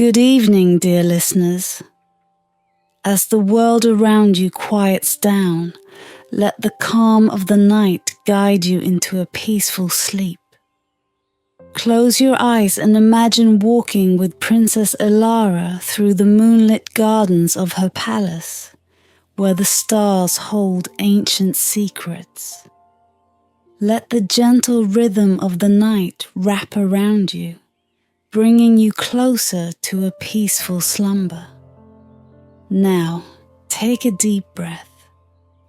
Good evening, dear listeners. As the world around you quiets down, let the calm of the night guide you into a peaceful sleep. Close your eyes and imagine walking with Princess Elara through the moonlit gardens of her palace, where the stars hold ancient secrets. Let the gentle rhythm of the night wrap around you, bringing you closer to a peaceful slumber. Now, take a deep breath,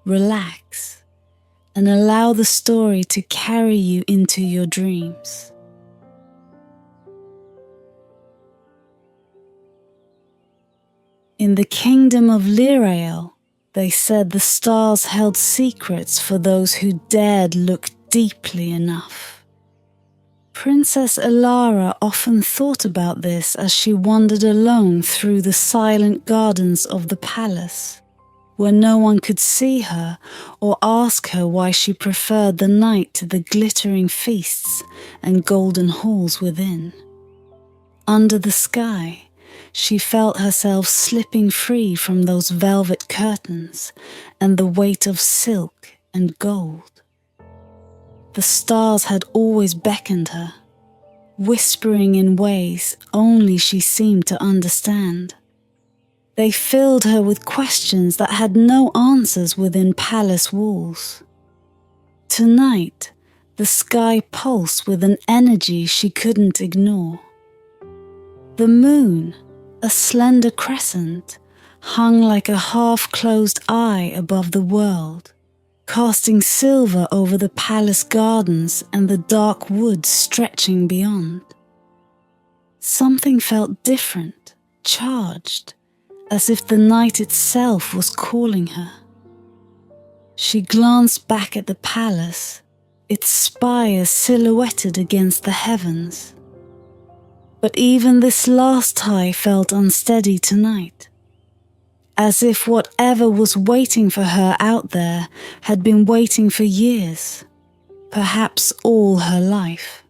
relax, and allow the story to carry you into your dreams. In the kingdom of Lirael, they said the stars held secrets for those who dared look deeply enough. Princess Elara often thought about this as she wandered alone through the silent gardens of the palace, where no one could see her or ask her why she preferred the night to the glittering feasts and golden halls within. Under the sky, she felt herself slipping free from those velvet curtains and the weight of silk and gold. The stars had always beckoned her, whispering in ways only she seemed to understand. They filled her with questions that had no answers within palace walls. Tonight, the sky pulsed with an energy she couldn't ignore. The moon, a slender crescent, hung like a half-closed eye above the world, casting silver over the palace gardens and the dark woods stretching beyond. Something felt different, charged, as if the night itself was calling her. She glanced back at the palace, its spires silhouetted against the heavens. But even this last high felt unsteady tonight, as if whatever was waiting for her out there had been waiting for years, perhaps all her life.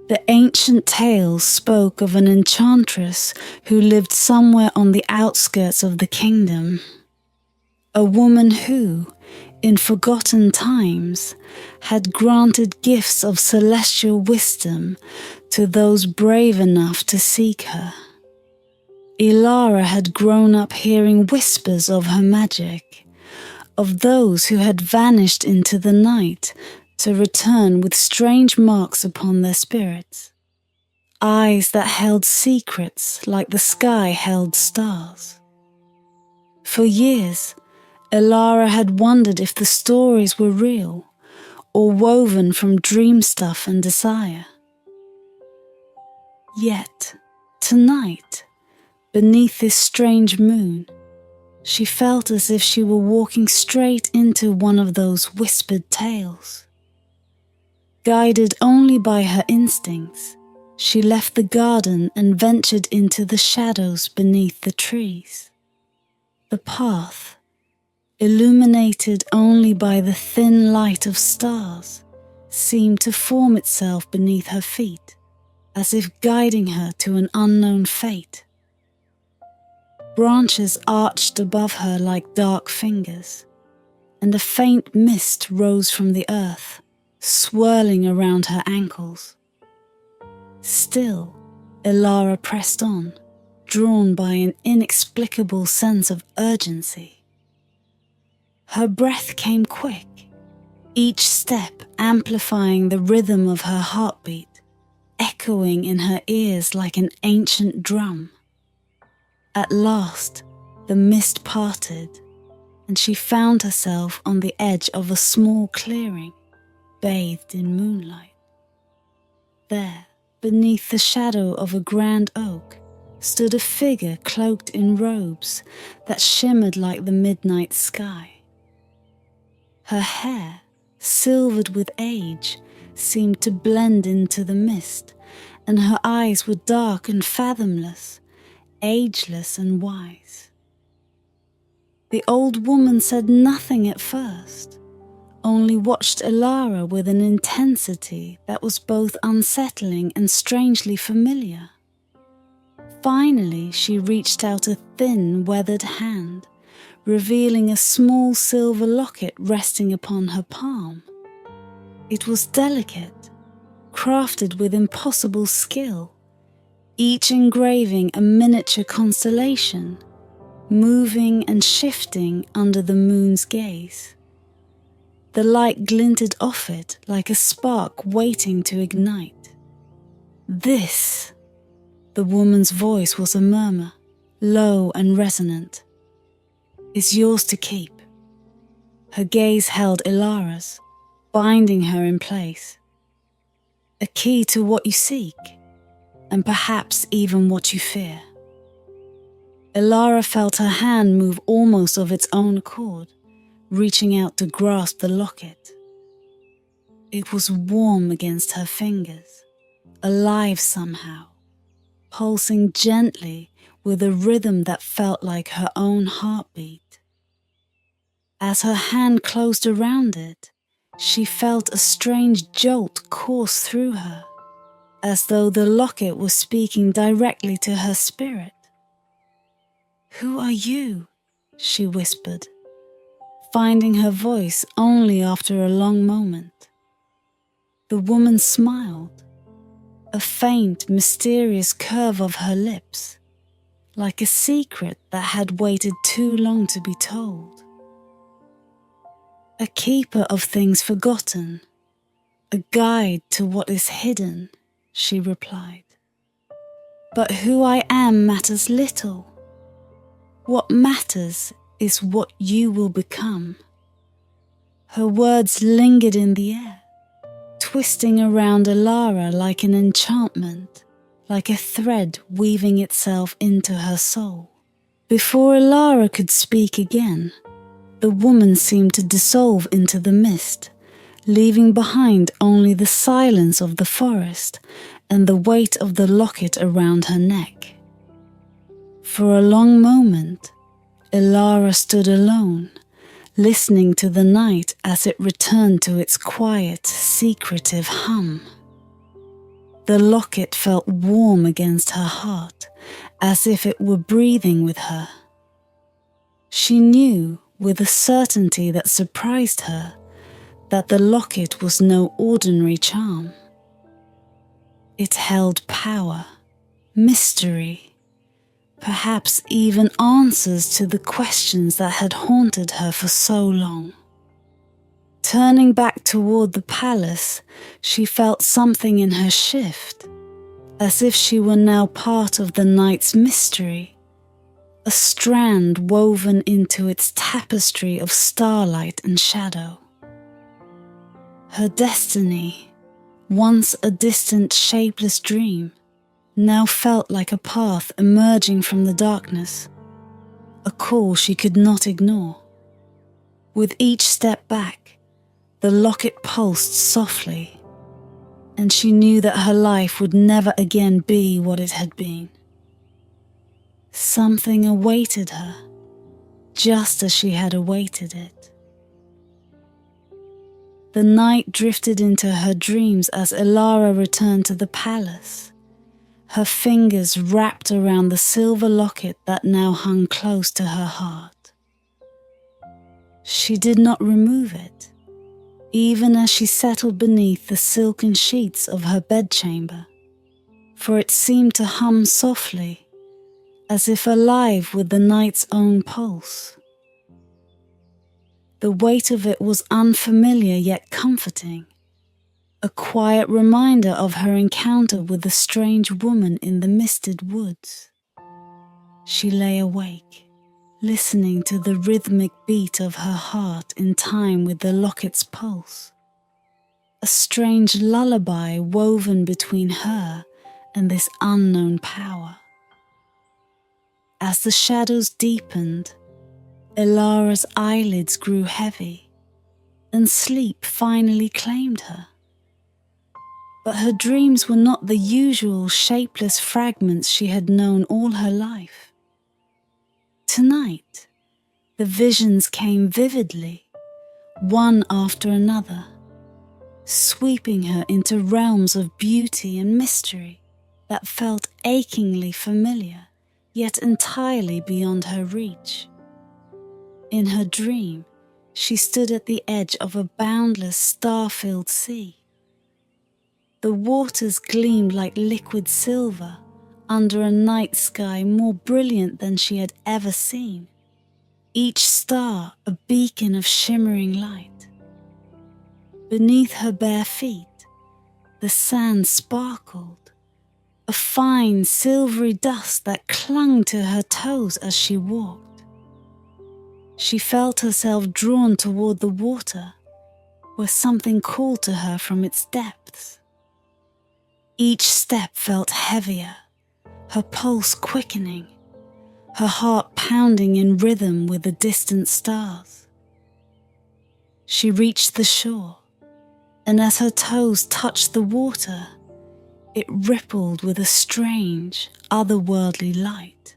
The ancient tales spoke of an enchantress who lived somewhere on the outskirts of the kingdom, a woman who, in forgotten times, had granted gifts of celestial wisdom to those brave enough to seek her. Elara had grown up hearing whispers of her magic, of those who had vanished into the night to return with strange marks upon their spirits, eyes that held secrets like the sky held stars. For years, Elara had wondered if the stories were real or woven from dream stuff and desire. Yet, tonight, beneath this strange moon, she felt as if she were walking straight into one of those whispered tales. Guided only by her instincts, she left the garden and ventured into the shadows beneath the trees. The path, illuminated only by the thin light of stars, seemed to form itself beneath her feet, as if guiding her to an unknown fate. Branches arched above her like dark fingers, and a faint mist rose from the earth, swirling around her ankles. Still, Elara pressed on, drawn by an inexplicable sense of urgency. Her breath came quick, each step amplifying the rhythm of her heartbeat, echoing in her ears like an ancient drum. At last, the mist parted, and she found herself on the edge of a small clearing, bathed in moonlight. There, beneath the shadow of a grand oak, stood a figure cloaked in robes that shimmered like the midnight sky. Her hair, silvered with age, seemed to blend into the mist, and her eyes were dark and fathomless, ageless and wise. The old woman said nothing at first, only watched Elara with an intensity that was both unsettling and strangely familiar. Finally, she reached out a thin, weathered hand, revealing a small silver locket resting upon her palm. It was delicate, crafted with impossible skill, each engraving a miniature constellation, moving and shifting under the moon's gaze. The light glinted off it like a spark waiting to ignite. "This," the woman's voice was a murmur, low and resonant, "is yours to keep." Her gaze held Ilara's, binding her in place. A key to what you seek, and perhaps even what you fear. Ilara felt her hand move almost of its own accord, reaching out to grasp the locket. It was warm against her fingers, alive somehow, pulsing gently with a rhythm that felt like her own heartbeat. As her hand closed around it, she felt a strange jolt course through her, as though the locket was speaking directly to her spirit. "Who are you?" she whispered, finding her voice only after a long moment. The woman smiled, a faint, mysterious curve of her lips, like a secret that had waited too long to be told. "A keeper of things forgotten, a guide to what is hidden," she replied. "But who I am matters little. What matters is what you will become." Her words lingered in the air, twisting around Ilara like an enchantment, like a thread weaving itself into her soul. Before Ilara could speak again, the woman seemed to dissolve into the mist, leaving behind only the silence of the forest and the weight of the locket around her neck. For a long moment, Ilara stood alone, listening to the night as it returned to its quiet, secretive hum. The locket felt warm against her heart, as if it were breathing with her. She knew, with a certainty that surprised her, that the locket was no ordinary charm. It held power, mystery, perhaps even answers to the questions that had haunted her for so long. Turning back toward the palace, she felt something in her shift, as if she were now part of the night's mystery, a strand woven into its tapestry of starlight and shadow. Her destiny, once a distant, shapeless dream, now felt like a path emerging from the darkness, a call she could not ignore. With each step back, the locket pulsed softly, and she knew that her life would never again be what it had been. Something awaited her, just as she had awaited it. The night drifted into her dreams as Ilara returned to the palace, her fingers wrapped around the silver locket that now hung close to her heart. She did not remove it, even as she settled beneath the silken sheets of her bedchamber, for it seemed to hum softly, as if alive with the night's own pulse. The weight of it was unfamiliar yet comforting, a quiet reminder of her encounter with the strange woman in the misted woods. She lay awake, listening to the rhythmic beat of her heart in time with the locket's pulse, a strange lullaby woven between her and this unknown power. As the shadows deepened, Ilara's eyelids grew heavy, and sleep finally claimed her. But her dreams were not the usual shapeless fragments she had known all her life. Tonight, the visions came vividly, one after another, sweeping her into realms of beauty and mystery that felt achingly familiar, yet entirely beyond her reach. In her dream, she stood at the edge of a boundless, star-filled sea. The waters gleamed like liquid silver under a night sky more brilliant than she had ever seen, each star a beacon of shimmering light. Beneath her bare feet, the sand sparkled, a fine silvery dust that clung to her toes as she walked. She felt herself drawn toward the water, where something called to her from its depths. Each step felt heavier, her pulse quickening, her heart pounding in rhythm with the distant stars. She reached the shore, and as her toes touched the water, it rippled with a strange, otherworldly light.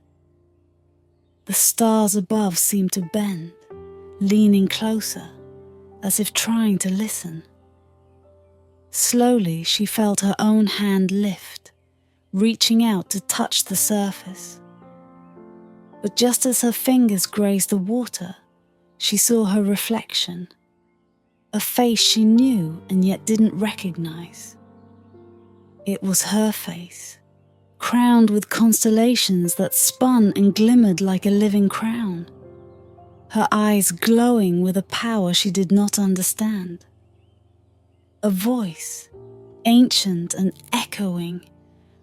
The stars above seemed to bend, leaning closer, as if trying to listen. Slowly, she felt her own hand lift, reaching out to touch the surface. But just as her fingers grazed the water, she saw her reflection, a face she knew and yet didn't recognize. It was her face, crowned with constellations that spun and glimmered like a living crown, her eyes glowing with a power she did not understand. A voice, ancient and echoing,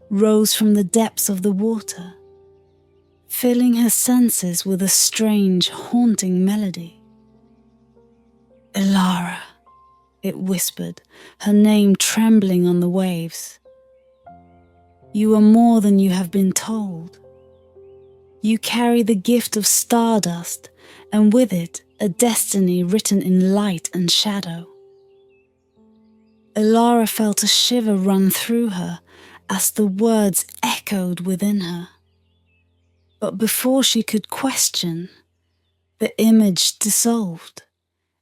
rose from the depths of the water, filling her senses with a strange, haunting melody. "Elara," it whispered, her name trembling on the waves. "You are more than you have been told. You carry the gift of stardust, and with it a destiny written in light and shadow." Elara felt a shiver run through her as the words echoed within her. But before she could question, the image dissolved,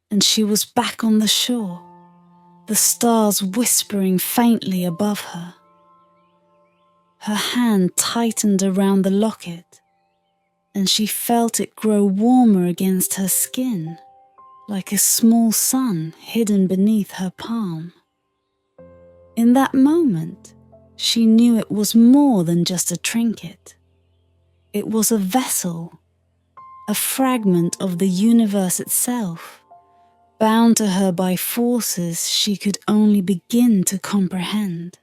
and she was back on the shore, the stars whispering faintly above her. Her hand tightened around the locket, and she felt it grow warmer against her skin, like a small sun hidden beneath her palm. In that moment, she knew it was more than just a trinket. It was a vessel, a fragment of the universe itself, bound to her by forces she could only begin to comprehend.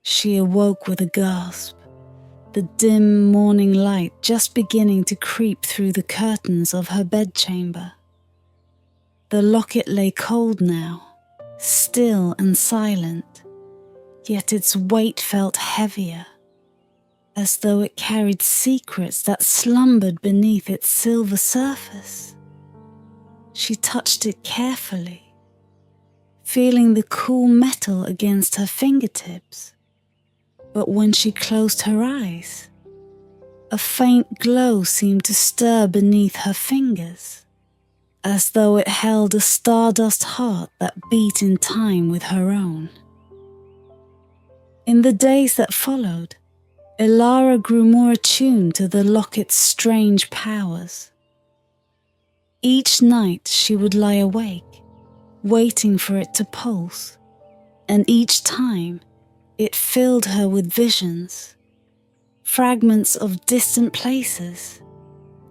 She awoke with a gasp, the dim morning light just beginning to creep through the curtains of her bedchamber. The locket lay cold now, still and silent, yet its weight felt heavier, as though it carried secrets that slumbered beneath its silver surface. She touched it carefully, feeling the cool metal against her fingertips. But when she closed her eyes, a faint glow seemed to stir beneath her fingers, as though it held a stardust heart that beat in time with her own. In the days that followed, Elara grew more attuned to the locket's strange powers. Each night she would lie awake, waiting for it to pulse, and each time it filled her with visions, fragments of distant places,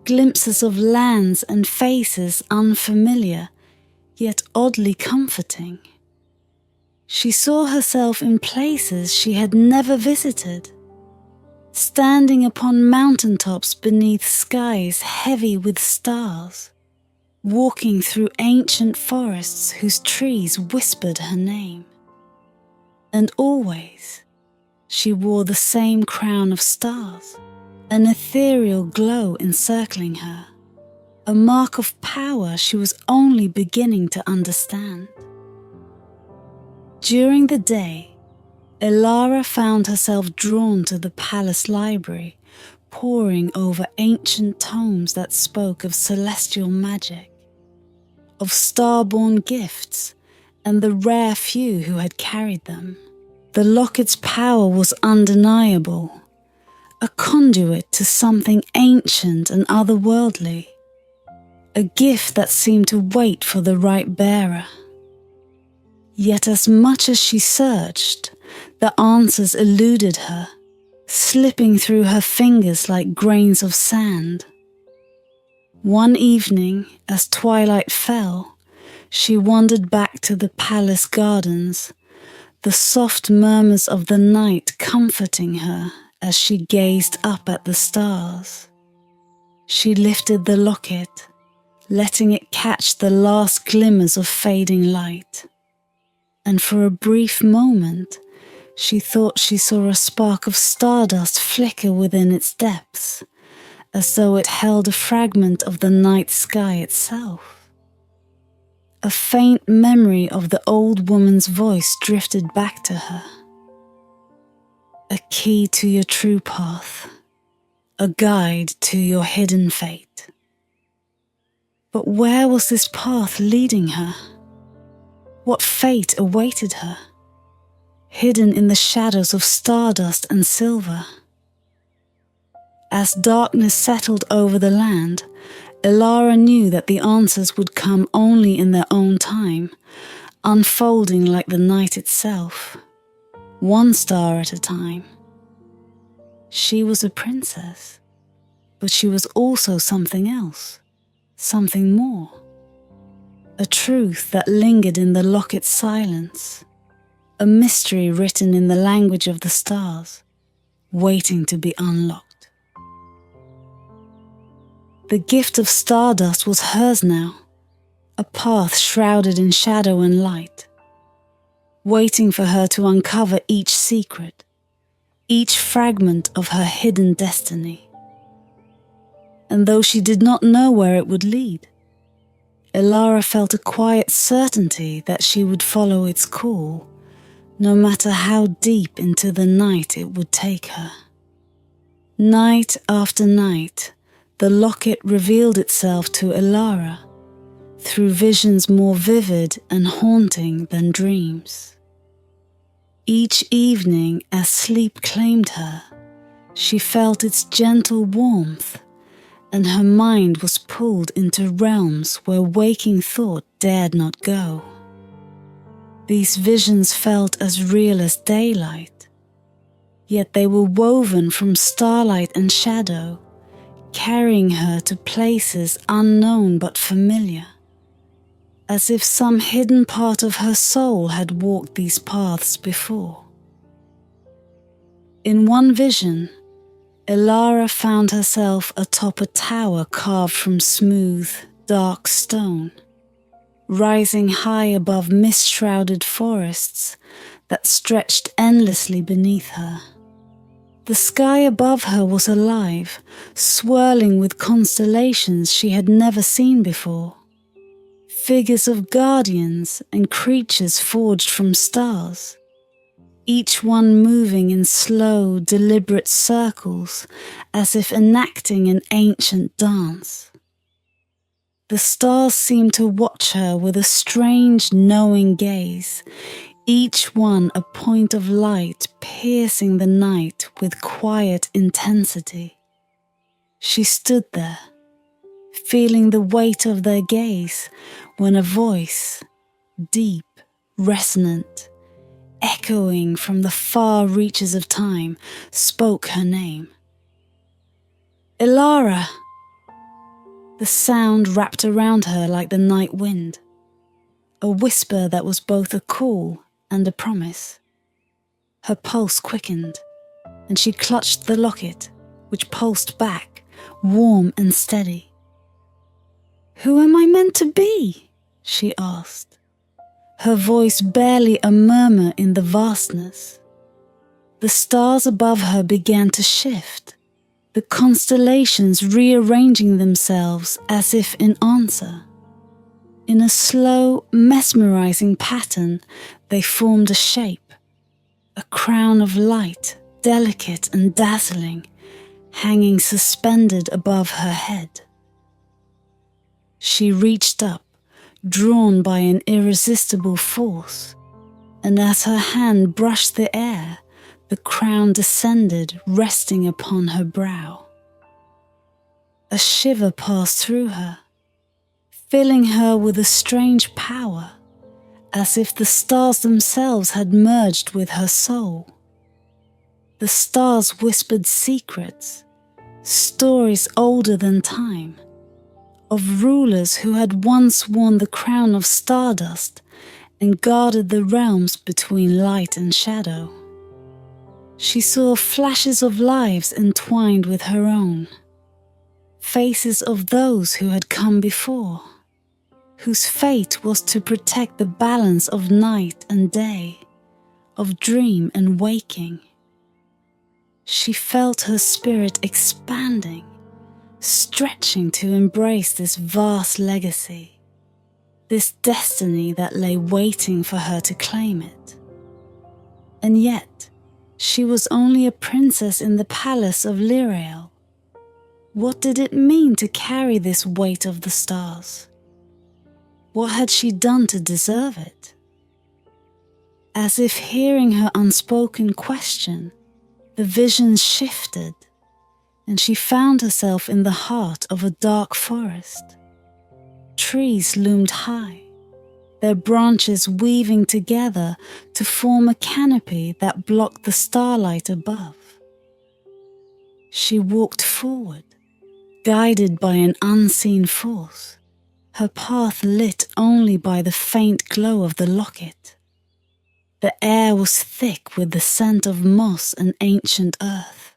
glimpses of lands and faces unfamiliar, yet oddly comforting. She saw herself in places she had never visited, standing upon mountaintops beneath skies heavy with stars, walking through ancient forests whose trees whispered her name. And always, she wore the same crown of stars, an ethereal glow encircling her, a mark of power she was only beginning to understand. During the day, Elara found herself drawn to the palace library, poring over ancient tomes that spoke of celestial magic, of star-born gifts, and the rare few who had carried them. The locket's power was undeniable, a conduit to something ancient and otherworldly, a gift that seemed to wait for the right bearer. Yet as much as she searched, the answers eluded her, slipping through her fingers like grains of sand. One evening, as twilight fell, she wandered back to the palace gardens, the soft murmurs of the night comforting her as she gazed up at the stars. She lifted the locket, letting it catch the last glimmers of fading light. And for a brief moment, she thought she saw a spark of stardust flicker within its depths, as though it held a fragment of the night sky itself. A faint memory of the old woman's voice drifted back to her. A key to your true path, a guide to your hidden fate. But where was this path leading her? What fate awaited her, hidden in the shadows of stardust and silver? As darkness settled over the land, Elara knew that the answers would come only in their own time, unfolding like the night itself, one star at a time. She was a princess, but she was also something else, something more. A truth that lingered in the locket's silence, a mystery written in the language of the stars, waiting to be unlocked. The gift of stardust was hers now, a path shrouded in shadow and light, waiting for her to uncover each secret, each fragment of her hidden destiny. And though she did not know where it would lead, Elara felt a quiet certainty that she would follow its call, no matter how deep into the night it would take her. Night after night, the locket revealed itself to Elara through visions more vivid and haunting than dreams. Each evening, as sleep claimed her, she felt its gentle warmth, and her mind was pulled into realms where waking thought dared not go. These visions felt as real as daylight, yet they were woven from starlight and shadow, carrying her to places unknown but familiar, as if some hidden part of her soul had walked these paths before. In one vision, Elara found herself atop a tower carved from smooth, dark stone, rising high above mist-shrouded forests that stretched endlessly beneath her. The sky above her was alive, swirling with constellations she had never seen before. Figures of guardians and creatures forged from stars, each one moving in slow, deliberate circles as if enacting an ancient dance. The stars seemed to watch her with a strange, knowing gaze, each one a point of light piercing the night with quiet intensity. She stood there, feeling the weight of their gaze, when a voice, deep, resonant, echoing from the far reaches of time, spoke her name. Elara! The sound wrapped around her like the night wind, a whisper that was both a call and a promise. Her pulse quickened, and she clutched the locket, which pulsed back, warm and steady. "Who am I meant to be?" she asked, her voice barely a murmur in the vastness. The stars above her began to shift, the constellations rearranging themselves as if in answer. In a slow, mesmerizing pattern, they formed a shape, a crown of light, delicate and dazzling, hanging suspended above her head. She reached up, drawn by an irresistible force, and as her hand brushed the air, the crown descended, resting upon her brow. A shiver passed through her, filling her with a strange power, as if the stars themselves had merged with her soul. The stars whispered secrets, stories older than time, of rulers who had once worn the crown of stardust and guarded the realms between light and shadow. She saw flashes of lives entwined with her own, faces of those who had come before, whose fate was to protect the balance of night and day, of dream and waking. She felt her spirit expanding, stretching to embrace this vast legacy, this destiny that lay waiting for her to claim it. And yet, she was only a princess in the palace of Lirael. What did it mean to carry this weight of the stars? What had she done to deserve it? As if hearing her unspoken question, the vision shifted, and she found herself in the heart of a dark forest. Trees loomed high, their branches weaving together to form a canopy that blocked the starlight above. She walked forward, guided by an unseen force, her path lit only by the faint glow of the locket. The air was thick with the scent of moss and ancient earth,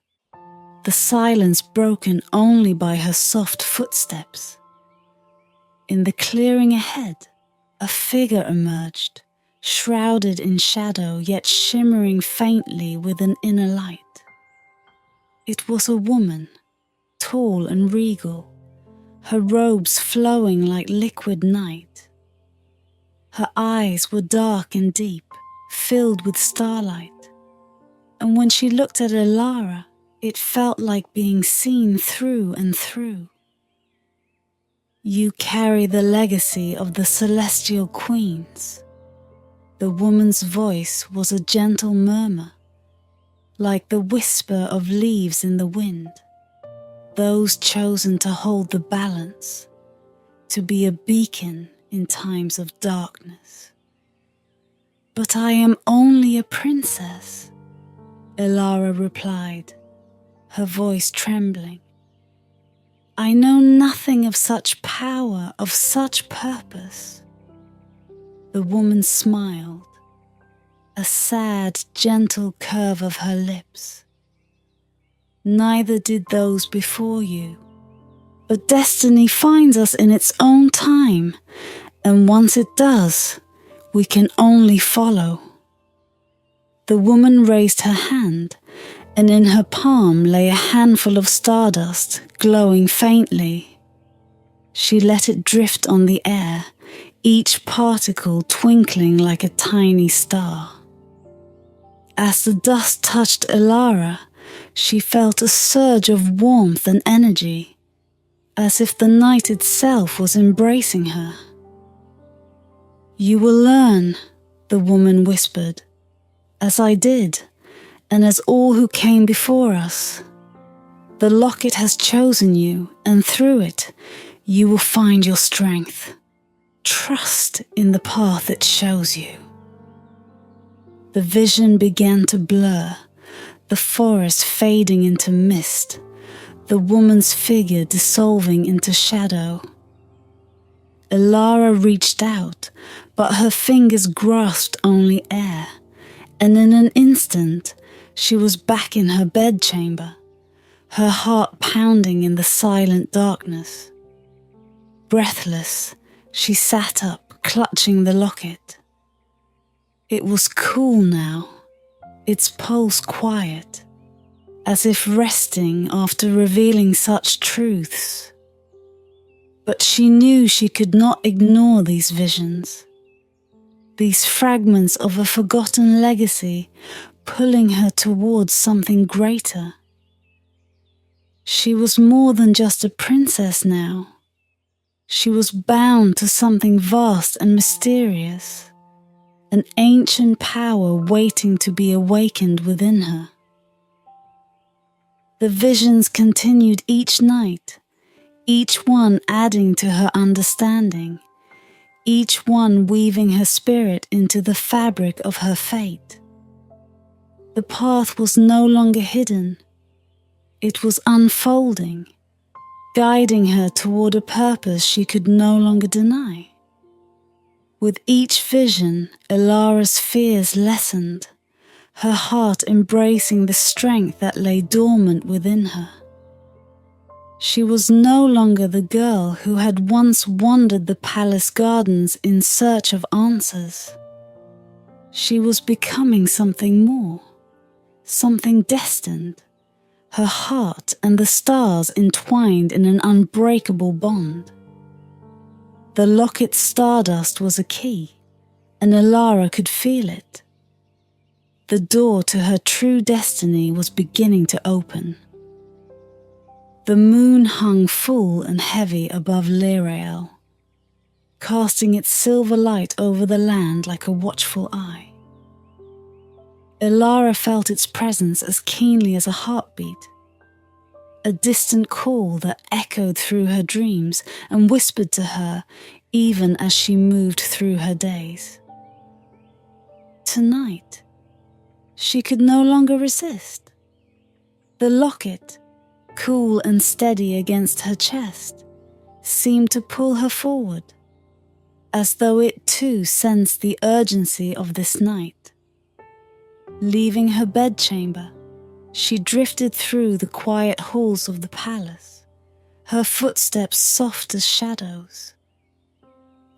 the silence broken only by her soft footsteps. In the clearing ahead, a figure emerged, shrouded in shadow yet shimmering faintly with an inner light. It was a woman, tall and regal, her robes flowing like liquid night. Her eyes were dark and deep, filled with starlight, and when she looked at Elara, it felt like being seen through and through. You carry the legacy of the celestial queens. The woman's voice was a gentle murmur, like the whisper of leaves in the wind. Those chosen to hold the balance, to be a beacon in times of darkness. But I am only a princess, Elara replied, her voice trembling. I know nothing of such power, of such purpose. The woman smiled, a sad, gentle curve of her lips. Neither did those before you. But destiny finds us in its own time, and once it does, we can only follow. The woman raised her hand, and in her palm lay a handful of stardust, glowing faintly. She let it drift on the air, each particle twinkling like a tiny star. As the dust touched Elara, she felt a surge of warmth and energy, as if the night itself was embracing her. You will learn, the woman whispered, as I did, and as all who came before us. The locket has chosen you, and through it, you will find your strength. Trust in the path it shows you. The vision began to blur, the forest fading into mist, the woman's figure dissolving into shadow. Elara reached out, but her fingers grasped only air, and in an instant, she was back in her bedchamber, her heart pounding in the silent darkness. Breathless, she sat up, clutching the locket. It was cool now, its pulse quiet, as if resting after revealing such truths. But she knew she could not ignore these visions, these fragments of a forgotten legacy pulling her towards something greater. She was more than just a princess now. She was bound to something vast and mysterious, an ancient power waiting to be awakened within her. The visions continued each night, each one adding to her understanding, each one weaving her spirit into the fabric of her fate. The path was no longer hidden. It was unfolding, guiding her toward a purpose she could no longer deny. With each vision, Ilara's fears lessened, her heart embracing the strength that lay dormant within her. She was no longer the girl who had once wandered the palace gardens in search of answers. She was becoming something more, something destined, her heart and the stars entwined in an unbreakable bond. The Locket's stardust was a key, and Ilara could feel it. The door to her true destiny was beginning to open. The moon hung full and heavy above Lirael, casting its silver light over the land like a watchful eye. Ilara felt its presence as keenly as a heartbeat, a distant call that echoed through her dreams and whispered to her even as she moved through her days. Tonight, she could no longer resist. The locket, cool and steady against her chest, seemed to pull her forward, as though it too sensed the urgency of this night. Leaving her bedchamber, she drifted through the quiet halls of the palace, her footsteps soft as shadows.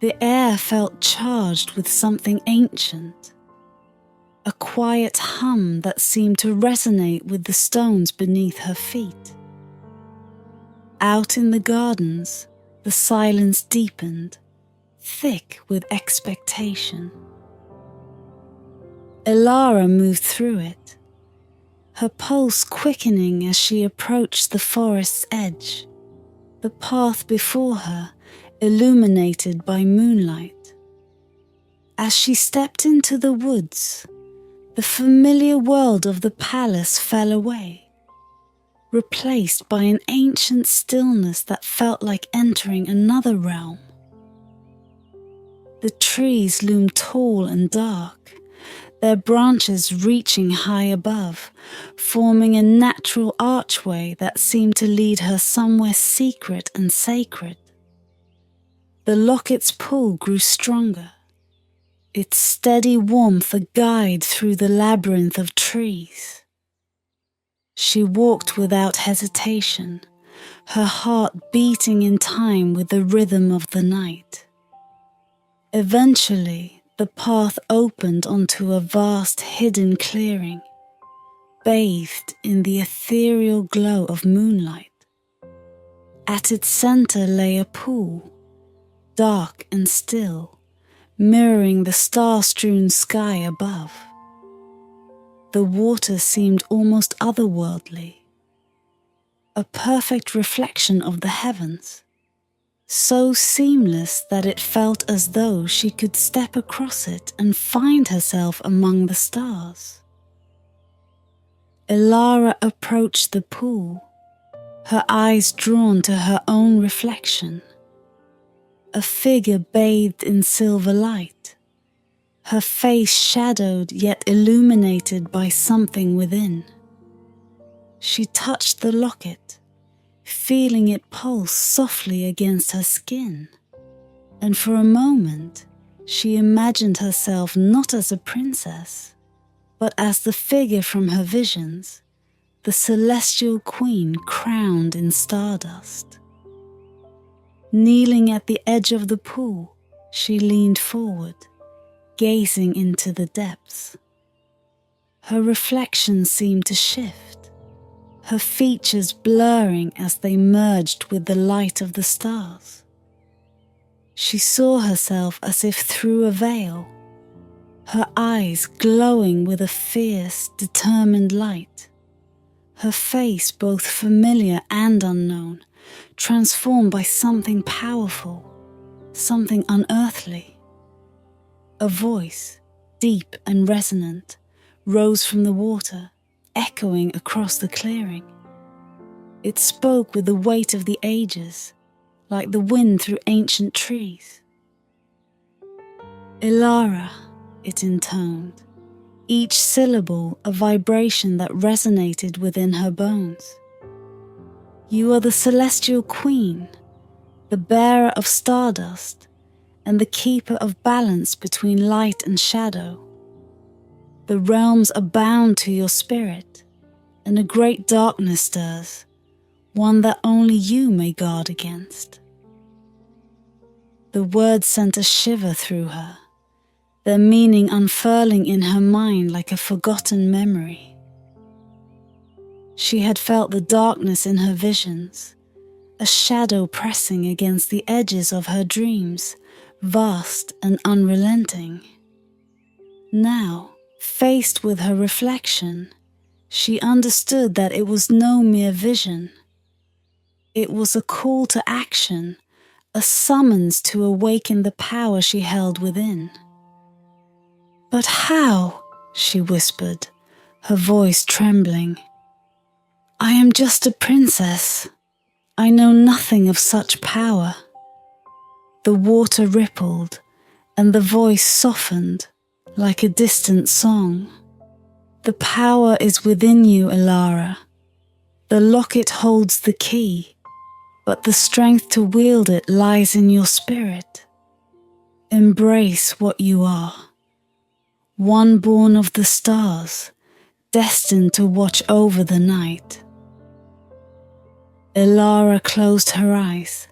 The air felt charged with something ancient, a quiet hum that seemed to resonate with the stones beneath her feet. Out in the gardens, the silence deepened, thick with expectation. Ilara moved through it, her pulse quickening as she approached the forest's edge, the path before her illuminated by moonlight. As she stepped into the woods, the familiar world of the palace fell away, replaced by an ancient stillness that felt like entering another realm. The trees loomed tall and dark, their branches reaching high above, forming a natural archway that seemed to lead her somewhere secret and sacred. The locket's pull grew stronger, its steady warmth a guide through the labyrinth of trees. She walked without hesitation, her heart beating in time with the rhythm of the night. Eventually, the path opened onto a vast hidden clearing, bathed in the ethereal glow of moonlight. At its center lay a pool, dark and still, mirroring the star-strewn sky above. The water seemed almost otherworldly, a perfect reflection of the heavens, so seamless that it felt as though she could step across it and find herself among the stars. Ilara approached the pool, her eyes drawn to her own reflection. A figure bathed in silver light, her face shadowed yet illuminated by something within. She touched the locket, feeling it pulse softly against her skin, and for a moment she imagined herself not as a princess, but as the figure from her visions, the celestial queen crowned in stardust. Kneeling at the edge of the pool, she leaned forward, gazing into the depths. Her reflection seemed to shift, her features blurring as they merged with the light of the stars. She saw herself as if through a veil, her eyes glowing with a fierce, determined light, her face both familiar and unknown, transformed by something powerful, something unearthly. A voice, deep and resonant, rose from the water, echoing across the clearing. It spoke with the weight of the ages, like the wind through ancient trees. Ilara, it intoned, each syllable a vibration that resonated within her bones. You are the celestial queen, the bearer of stardust, and the keeper of balance between light and shadow. The realms are bound to your spirit, and a great darkness stirs, one that only you may guard against. The words sent a shiver through her, their meaning unfurling in her mind like a forgotten memory. She had felt the darkness in her visions, a shadow pressing against the edges of her dreams, vast and unrelenting. Now, faced with her reflection, she understood that it was no mere vision. It was a call to action, a summons to awaken the power she held within. "But how?" she whispered, her voice trembling. "I am just a princess. I know nothing of such power." The water rippled, and the voice softened like a distant song. "The power is within you, Ilara. The locket holds the key, but the strength to wield it lies in your spirit. Embrace what you are, one born of the stars, destined to watch over the night." Ilara closed her eyes,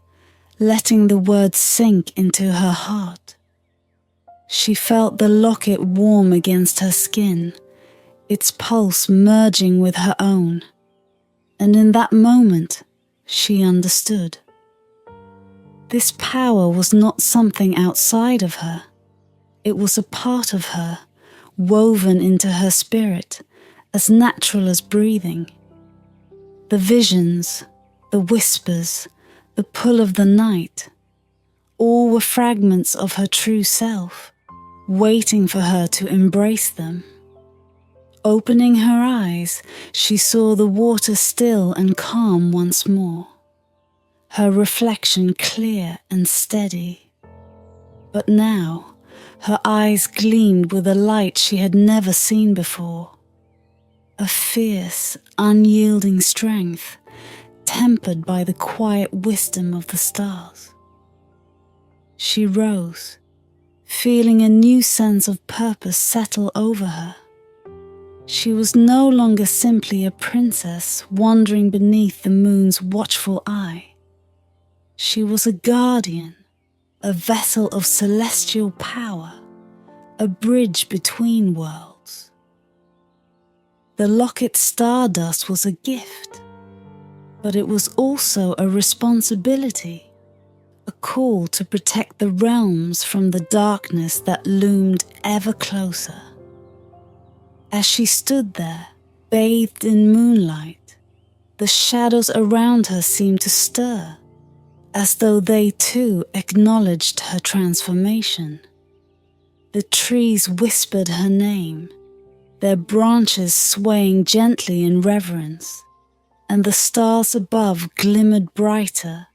letting the words sink into her heart. She felt the locket warm against her skin, its pulse merging with her own, and in that moment she understood. This power was not something outside of her. It was a part of her, woven into her spirit, as natural as breathing. The visions, the whispers, the pull of the night, all were fragments of her true self, waiting for her to embrace them. Opening her eyes, she saw the water still and calm once more, her reflection clear and steady. But now, her eyes gleamed with a light she had never seen before, a fierce, unyielding strength, tempered by the quiet wisdom of the stars. She rose, feeling a new sense of purpose settle over her. She was no longer simply a princess wandering beneath the moon's watchful eye. She was a guardian, a vessel of celestial power, a bridge between worlds. The locket stardust was a gift, but it was also a responsibility, a call to protect the realms from the darkness that loomed ever closer. As she stood there, bathed in moonlight, the shadows around her seemed to stir, as though they too acknowledged her transformation. The trees whispered her name, their branches swaying gently in reverence, and the stars above glimmered brighter,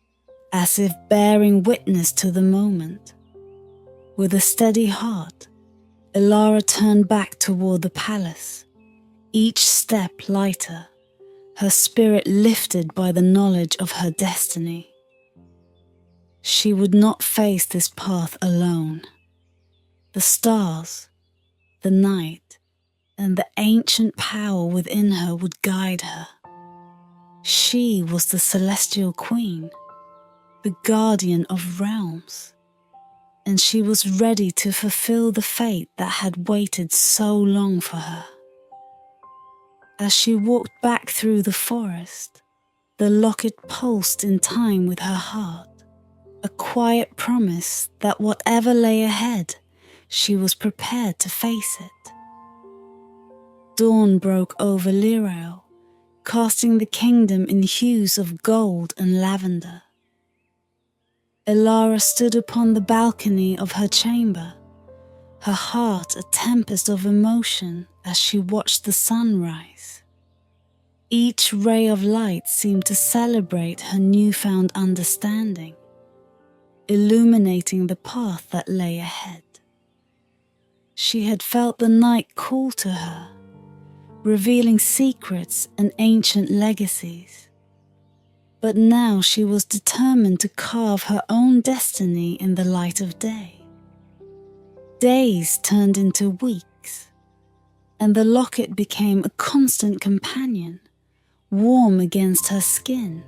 as if bearing witness to the moment. With a steady heart, Ilara turned back toward the palace, each step lighter, her spirit lifted by the knowledge of her destiny. She would not face this path alone. The stars, the night, and the ancient power within her would guide her. She was the celestial queen, the guardian of realms, and she was ready to fulfill the fate that had waited so long for her. As she walked back through the forest, the locket pulsed in time with her heart, a quiet promise that whatever lay ahead, she was prepared to face it. Dawn broke over Lirael, casting the kingdom in hues of gold and lavender. Ilara stood upon the balcony of her chamber, her heart a tempest of emotion as she watched the sun rise. Each ray of light seemed to celebrate her newfound understanding, illuminating the path that lay ahead. She had felt the night call to her, revealing secrets and ancient legacies. But now she was determined to carve her own destiny in the light of day. Days turned into weeks, and the locket became a constant companion, warm against her skin,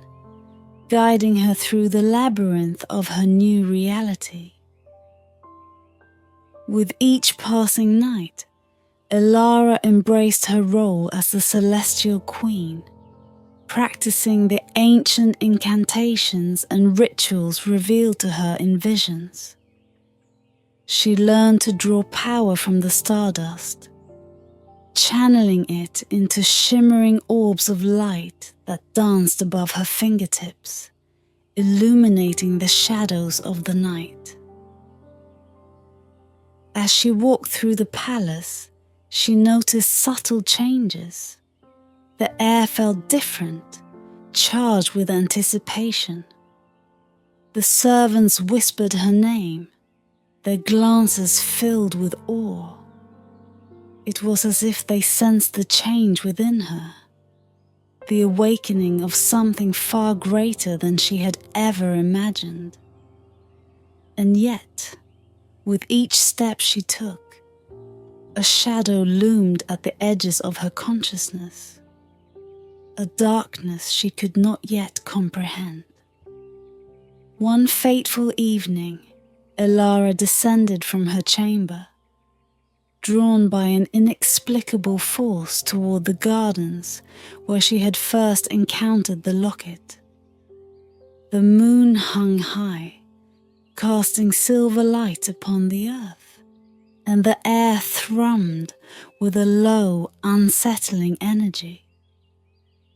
guiding her through the labyrinth of her new reality. With each passing night, Elara embraced her role as the celestial queen, practicing the ancient incantations and rituals revealed to her in visions. She learned to draw power from the stardust, channeling it into shimmering orbs of light that danced above her fingertips, illuminating the shadows of the night. As she walked through the palace, she noticed subtle changes. The air felt different, charged with anticipation. The servants whispered her name, their glances filled with awe. It was as if they sensed the change within her, the awakening of something far greater than she had ever imagined. And yet, with each step she took, a shadow loomed at the edges of her consciousness, a darkness she could not yet comprehend. One fateful evening, Elara descended from her chamber, drawn by an inexplicable force toward the gardens where she had first encountered the locket. The moon hung high, casting silver light upon the earth, and the air thrummed with a low, unsettling energy.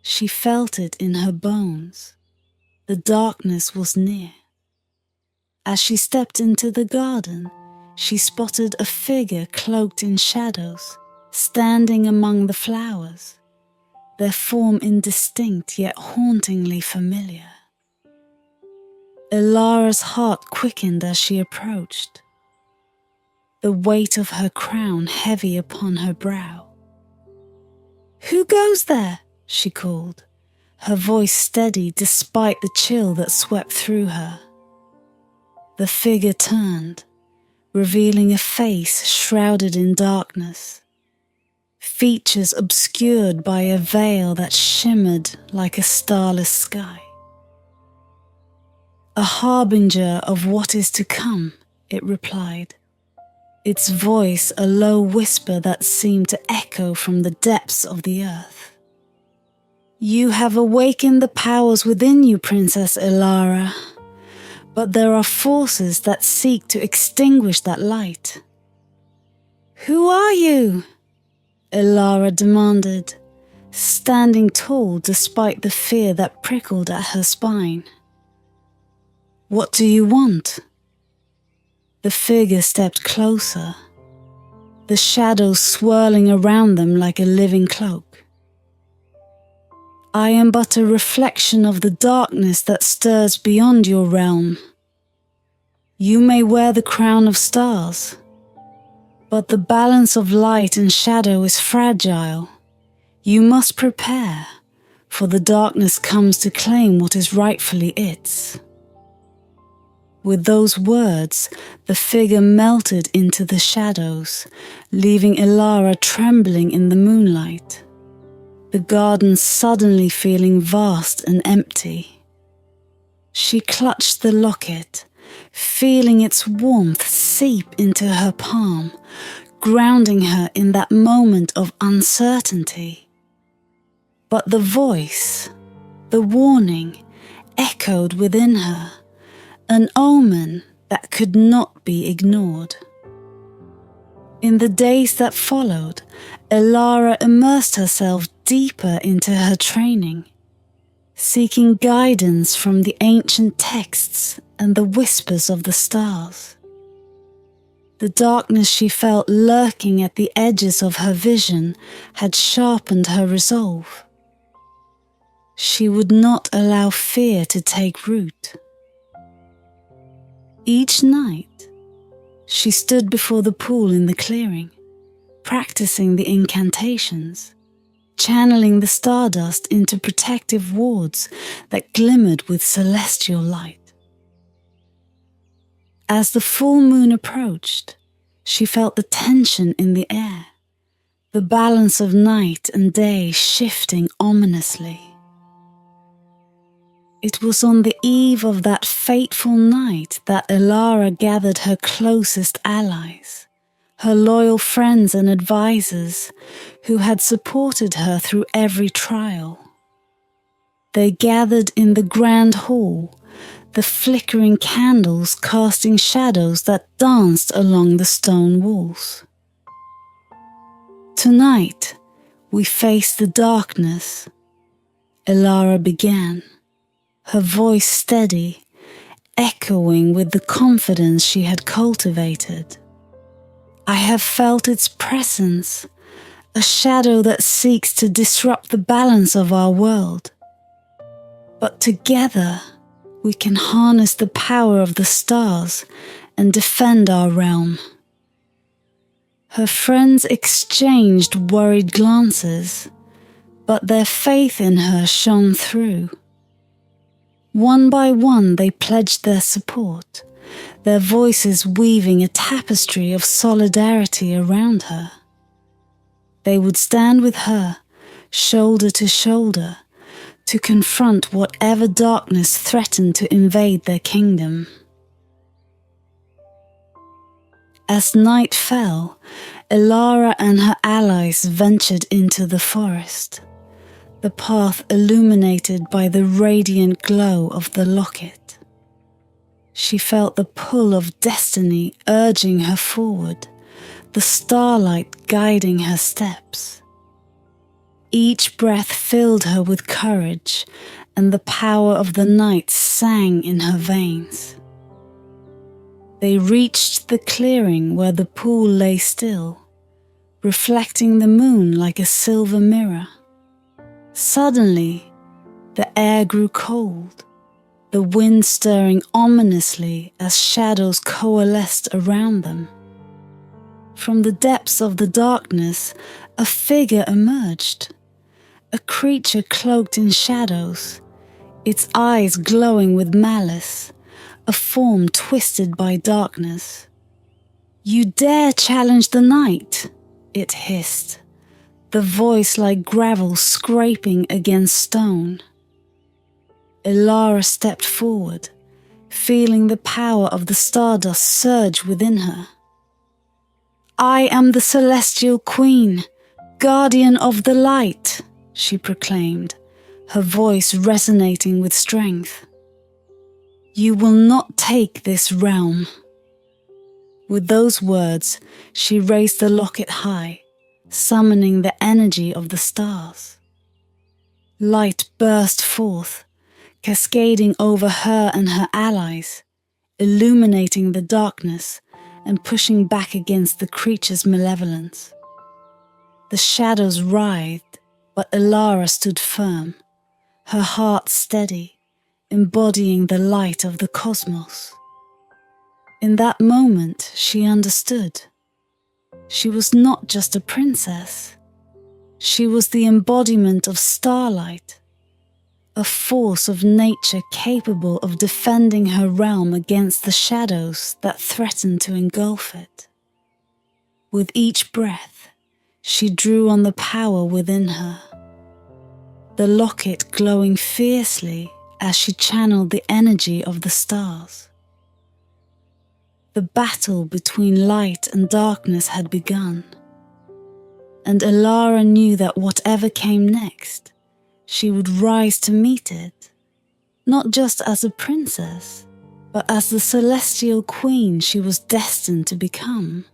She felt it in her bones. The darkness was near. As she stepped into the garden, she spotted a figure cloaked in shadows, standing among the flowers, their form indistinct yet hauntingly familiar. Elara's heart quickened as she approached, the weight of her crown heavy upon her brow. "Who goes there?" she called, her voice steady despite the chill that swept through her. The figure turned, revealing a face shrouded in darkness, features obscured by a veil that shimmered like a starless sky. "A harbinger of what is to come," it replied, its voice a low whisper that seemed to echo from the depths of the earth. "You have awakened the powers within you, Princess Elara, but there are forces that seek to extinguish that light." "Who are you?" Elara demanded, standing tall despite the fear that prickled at her spine. "What do you want?" The figure stepped closer, the shadows swirling around them like a living cloak. "I am but a reflection of the darkness that stirs beyond your realm. You may wear the crown of stars, but the balance of light and shadow is fragile. You must prepare, for the darkness comes to claim what is rightfully its." With those words, the figure melted into the shadows, leaving Elara trembling in the moonlight, the garden suddenly feeling vast and empty. She clutched the locket, feeling its warmth seep into her palm, grounding her in that moment of uncertainty. But the voice, the warning, echoed within her, an omen that could not be ignored. In the days that followed, Elara immersed herself deeper into her training, seeking guidance from the ancient texts and the whispers of the stars. The darkness she felt lurking at the edges of her vision had sharpened her resolve. She would not allow fear to take root. Each night, she stood before the pool in the clearing, practicing the incantations, channeling the stardust into protective wards that glimmered with celestial light. As the full moon approached, she felt the tension in the air, the balance of night and day shifting ominously. It was on the eve of that fateful night that Elara gathered her closest allies, her loyal friends and advisors who had supported her through every trial. They gathered in the grand hall, the flickering candles casting shadows that danced along the stone walls. Tonight, we face the darkness, Elara began, her voice steady, echoing with the confidence she had cultivated. I have felt its presence, a shadow that seeks to disrupt the balance of our world. But together, we can harness the power of the stars and defend our realm. Her friends exchanged worried glances, but their faith in her shone through. One by one they pledged their support, their voices weaving a tapestry of solidarity around her. They would stand with her, shoulder to shoulder, to confront whatever darkness threatened to invade their kingdom. As night fell, Elara and her allies ventured into the forest, the path illuminated by the radiant glow of the locket. She felt the pull of destiny urging her forward, the starlight guiding her steps. Each breath filled her with courage, and the power of the night sang in her veins. They reached the clearing where the pool lay still, reflecting the moon like a silver mirror. Suddenly, the air grew cold, the wind stirring ominously as shadows coalesced around them. From the depths of the darkness, a figure emerged, a creature cloaked in shadows, its eyes glowing with malice, a form twisted by darkness. "You dare challenge the night," it hissed, the voice like gravel scraping against stone. Elara stepped forward, feeling the power of the stardust surge within her. "I am the Celestial Queen, guardian of the light," she proclaimed, her voice resonating with strength. "You will not take this realm." With those words, she raised the locket high, summoning the energy of the stars. Light burst forth, cascading over her and her allies, illuminating the darkness and pushing back against the creature's malevolence. The shadows writhed, but Elara stood firm, her heart steady, embodying the light of the cosmos. In that moment, she understood. She was not just a princess. She was the embodiment of starlight, a force of nature capable of defending her realm against the shadows that threatened to engulf it. With each breath, she drew on the power within her, the locket glowing fiercely as she channeled the energy of the stars. The battle between light and darkness had begun, and Elara knew that whatever came next, she would rise to meet it, not just as a princess, but as the celestial queen she was destined to become.